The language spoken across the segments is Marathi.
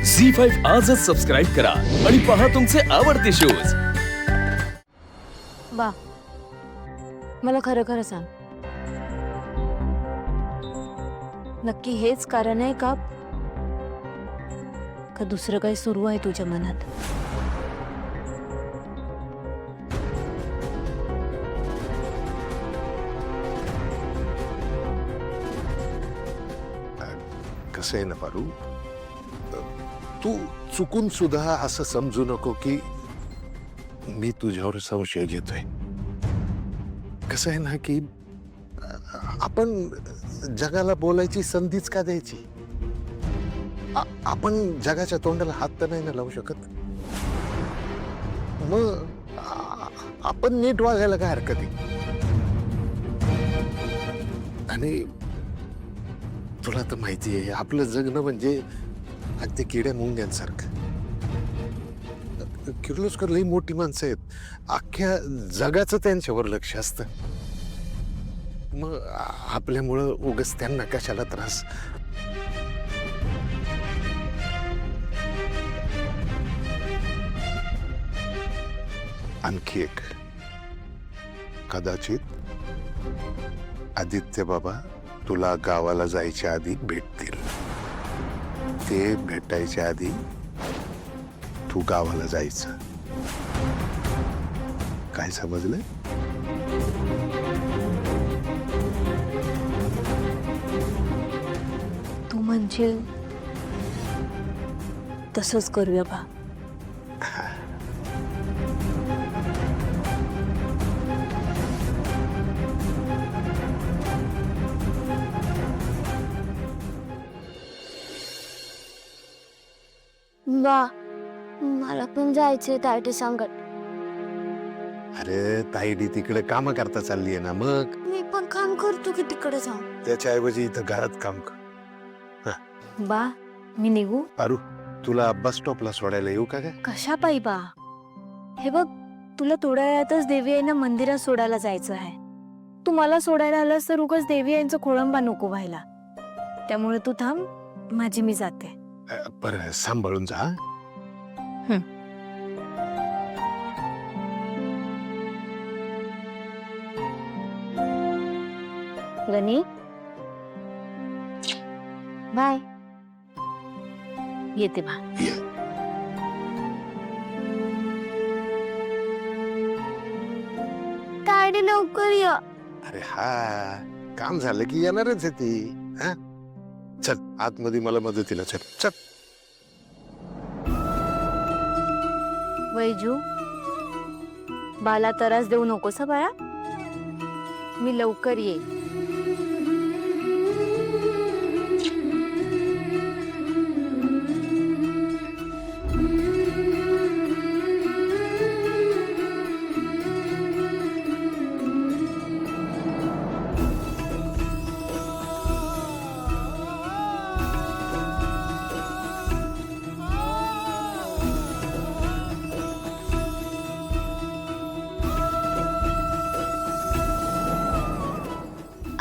झी5 आजच सबस्क्राईब करा आणि पहा तुमचे आवडते शोज। बा, मला खरं खरं सांग, नक्की हेच कारण आहे का दुसरं काही सुरू आहे तुझ्या मनात? कसं आहे ना पारू, तू चुकून सुद्धा असं समजू नको की मी तुझ्यावर संशय घेतोय। कसं आहे ना की आपण जगाला बोलायची संधीच का द्यायची? आपण जगाच्या तोंडाला हात तर नाही ना लावू शकत। मग आपण नीट वागायला काय हरकत आहे? आणि तुला तर माहिती आहे, आपलं जगणं म्हणजे अगदी किड्या मुंग्यांसारखं। किर्लोस्कर लई मोठी माणसं आहेत, अख्ख्या जगाचं त्यांच्यावर लक्ष असतं। मग आपल्यामुळं उगाच त्यांना कशाला त्रास? आणखी एक, कदाचित आदित्य बाबा तुला गावाला जायच्या आधी भेटतील। ते भेटायच्या आधी तू गावाला जायचं। काय समजलं? तू म्हणशील तसंच करूया बा। बा, मला पण जायचंय तायडे सांगत। अरे ताईडी तिकडे काम करता चालली आहे ना, मग मी पण काम करतो की तिकडे जाऊन। त्याच्याऐवजी इथं घरात काम कर। बा, मी निघू? पारू, तुला बस स्टॉपला सोडायला येऊ का? कशा पायी बा? हे बघ, तुला थोड्या वेळातच देवी आईना मंदिरात सोडायला जायचं आहे। तू मला सोडायला आलास तर उगाच देवी आईंचा खोळंबा नको व्हायला। त्यामुळे तू थांब, माझी मी जाते। बरं, सांभाळून जा। गणी, बाय, येते बा। तायडे लवकर या। अरे हा, काम झालं की येणारच आहे ती। हा, चल आतमध्ये मला मदतीला चल चल। वैजू, बाला त्रास देऊ नकोस हं बाळा, मी लवकर येईन।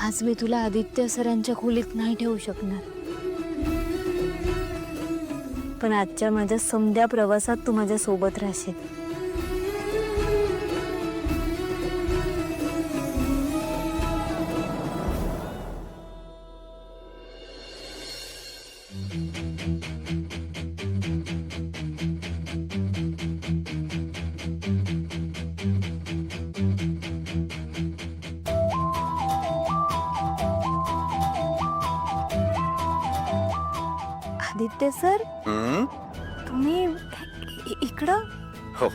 आज मी तुला आदित्य सरांच्या खोलीत नाही ठेवू शकणार, पण आजच्या माझ्या समध्या प्रवासात तू माझ्या सोबत राहशील। आदित्य सर, तुम्ही इकडं? हो,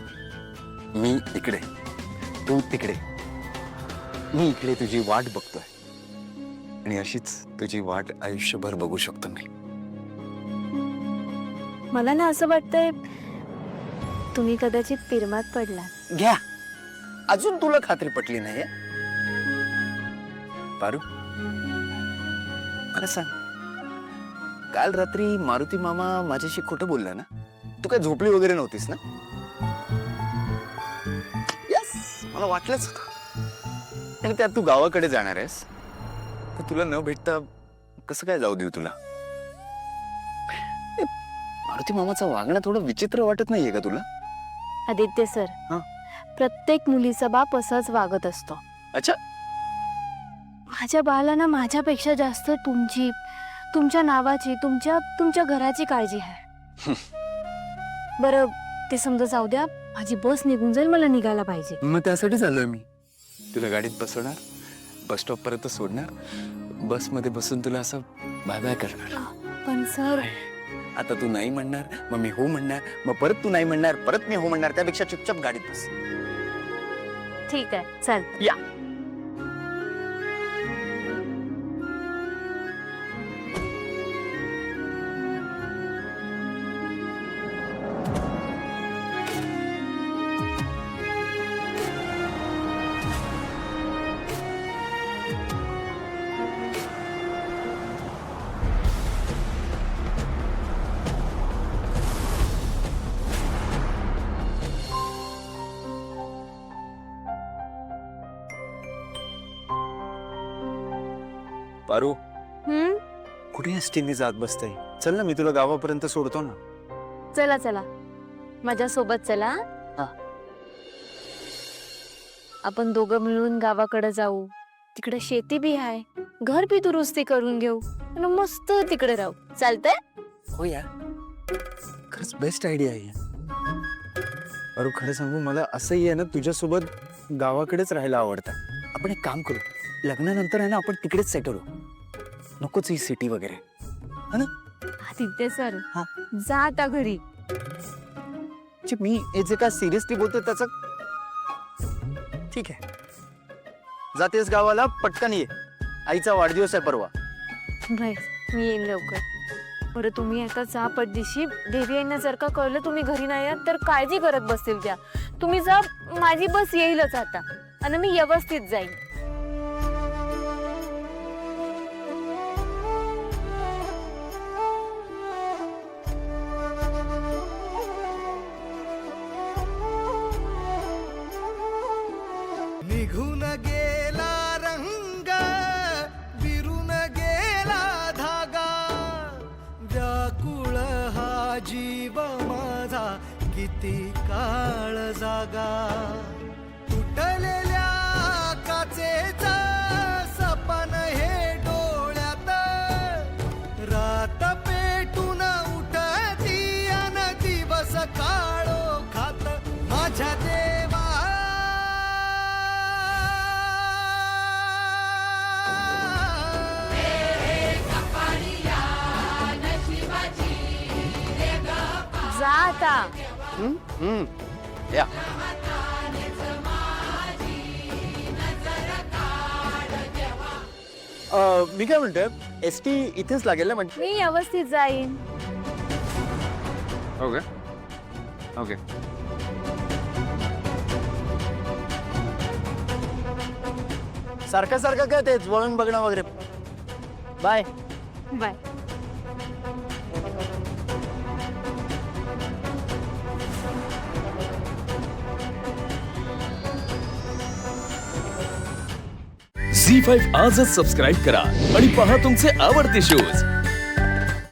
मी इकडे, तू तिकडे। मी इकडे तुझी वाट बघतोय आणि अशीच तुझी वाट आयुष्यभर बघू शकतो मी। मला ना असं वाटतंय तुम्ही कदाचित पिरमात पडलात। घ्या, अजून तुला खात्री पटली नाहीये? पारू, मला सांग, काल रात्री मारुती मामा माझ्याशी खोटं बोलला ना? तू काय झोपली वगैरे नव्हतीस ना? यस, मला वाटलंच होतं। आणि त्यात तू गावाकडे जाणार आहेस, तर तुला न भेटता कसं काय जाऊ देऊ तुला? मारुती मामाचं वागणं थोडं विचित्र वाटत नाहीये का तुला? आदित्य सर, हा? प्रत्येक मुलीचा बाप असाच वागत असतो. अच्छा. माझ्या बाळाला माझ्यापेक्षा जास्त तुमच्या नावाची, तुमच्या घराची काळजी आहे. बरं, ते समजा जाऊ द्या, माझी बस निघून जाईल, मला निघायला पाहिजे. मग त्यासाठीच आलोय मी. तुला गाडीत बसवणार, बस स्टॉप पर्यंत सोडणार, बस मध्ये बसून तुला असं बाय बाय करणार. पण सर, आता तू नाही म्हणणार, मग मी हो म्हणणार, मग परत तू नाही म्हणणार, परत मी हो म्हणणार. त्यापेक्षा चुपचाप गाडीत बस. ठीक आहे, चल. या. पारू, कुठे एसटीने जात बसते? चल ना, मी तुला गावापर्यंत सोडतो ना. चला चला, माझ्या सोबत चला. हा. आपण दोघं मिळून गावाकडे जाऊ. तिकडे शेती बी आहे, घर बी दुरुस्ती करून घेऊ आणि मस्त तिकडे राहू. चालतंय? हो यार, खरंच बेस्ट आयडिया आहे. पारू, खरं सांगू, मला असंही आहे ना, तुझ्यासोबत गावाकडेच राहायला आवडतं. आपण एक काम करू, लग्नानंतर आहे ना आपण तिकडेच सेटल होऊ. नकोच ही सिटी वगैरे. आदित्य सर, हा. जा आता घरी. मी हे जे काय सिरियसली बोलतोय त्याचं ठीक आहे. जातेस गावाला, पटकन ये. आईचा वाढदिवस आहे परवा. बाय, मी येईन लवकर. बरं, तुम्ही आता जा पटदिशी. देवी यांना जर का कळलं तुम्ही घरी नाही आहात तर काळजी करत बसतील त्या. तुम्ही जा, माझी बस येईलच आता आणि मी व्यवस्थित जाईन. निघून गेला रंग, विरून गेला धागा, व्याकुळ हा जीव माझा किती काळ जागा. तुटलेल्या काचेचा सपन हे डोळ्यात, रात पेटून उठती अन दिवस काळो खात. माझ्या देवा जा आता. या. मी काय म्हणतोय, एसटी इथेच लागेल ना? म्हणजे मी व्यवस्थित जाईन. Okay okay. सारखं सारखं काय तेच वळून बघणं वगैरे. Bye bye. झी 5 आजच सबस्क्राईब करा आणि पहा तुमचे आवडते शोज